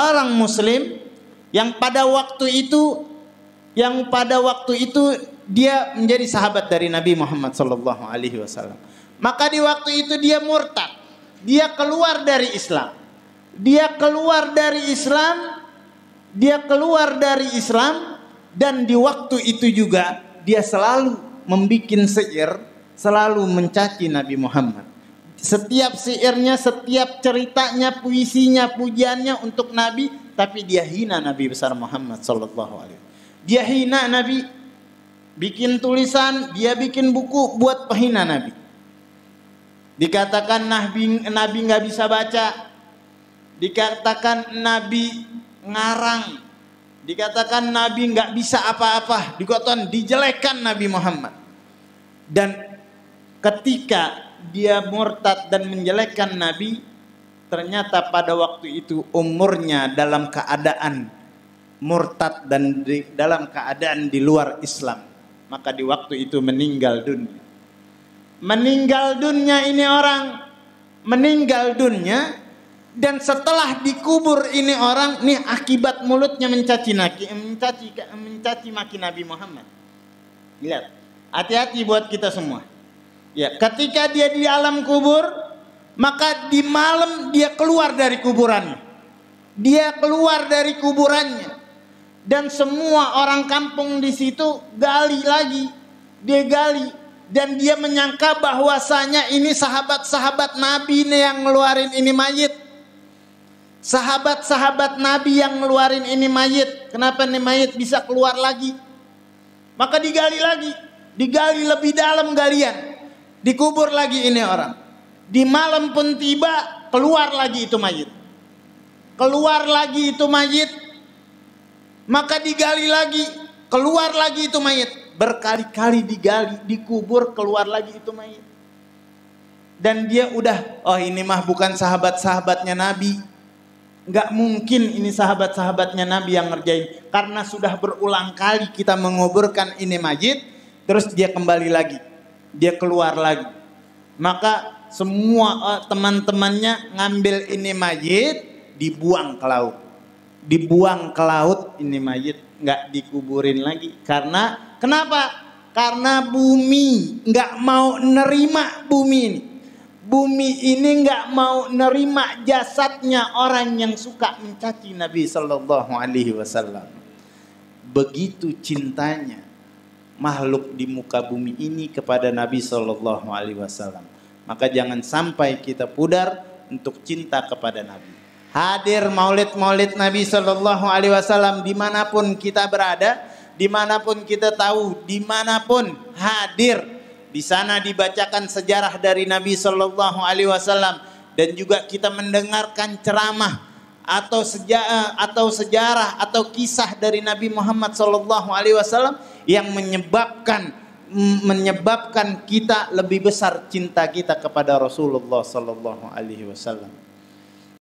seorang muslim yang pada waktu itu dia menjadi sahabat dari Nabi Muhammad sallallahu alaihi wasallam. Maka di waktu itu dia murtad. Dia keluar dari Islam. Dia keluar dari Islam dan di waktu itu juga dia selalu membikin syair, selalu mencaci Nabi Muhammad. Setiap syairnya, setiap ceritanya, puisinya, pujiannya untuk Nabi, tapi dia hina Nabi besar Muhammad sallallahu alaihi wasallam. Dia hina Nabi, bikin tulisan, dia bikin buku buat penghina Nabi. Dikatakan Nabi nggak bisa baca, dikatakan Nabi ngarang, dikatakan Nabi nggak bisa apa-apa, dikatakan dijelekan Nabi Muhammad. Dan ketika dia murtad dan menjelekkan Nabi, ternyata pada waktu itu umurnya dalam keadaan murtad dan dalam keadaan di luar Islam. Maka di waktu itu meninggal dunia. Meninggal dunia ini orang, meninggal dunia, dan setelah dikubur ini orang, nih akibat mulutnya mencaci maki Nabi Muhammad. Lihat, hati-hati buat kita semua. Ya, ketika dia di alam kubur, maka di malam dia keluar dari kuburannya. Dia keluar dari kuburannya. Dan semua orang kampung di situ gali lagi. Dia gali. Dan dia menyangka bahwasanya ini sahabat-sahabat Nabi nih yang ngeluarin ini mayit. Sahabat-sahabat Nabi yang ngeluarin ini mayit. Kenapa nih mayit bisa keluar lagi? Maka digali lagi. Digali lebih dalam galian. Dikubur lagi ini orang. Di malam pun tiba, keluar lagi itu mayit. Keluar lagi itu mayit. Maka digali lagi, keluar lagi itu mayit. Berkali-kali digali, dikubur, keluar lagi itu mayit. Dan dia udah, oh ini mah bukan sahabat-sahabatnya Nabi. Nggak mungkin ini sahabat-sahabatnya Nabi yang ngerjain. Karena sudah berulang kali kita menguburkan ini mayit, terus dia kembali lagi. Dia keluar lagi. Maka semua teman-temannya ngambil ini mayit, dibuang ke laut. Dibuang ke laut ini mayit, nggak dikuburin lagi. Karena kenapa? Karena bumi nggak mau nerima bumi ini. Bumi ini nggak mau nerima jasadnya orang yang suka mencaci Nabi Sallallahu Alaihi Wasallam. Begitu cintanya makhluk di muka bumi ini kepada Nabi Sallallahu Alaihi Wasallam. Maka jangan sampai kita pudar untuk cinta kepada Nabi. Hadir maulid-maulid Nabi Sallallahu Alaihi Wasallam dimanapun kita berada, dimanapun kita tahu, dimanapun hadir. Di sana dibacakan sejarah dari Nabi Sallallahu Alaihi Wasallam dan juga kita mendengarkan ceramah atau sejarah atau kisah dari Nabi Muhammad Sallallahu Alaihi Wasallam yang menyebabkan kita lebih besar cinta kita kepada Rasulullah Sallallahu Alaihi Wasallam.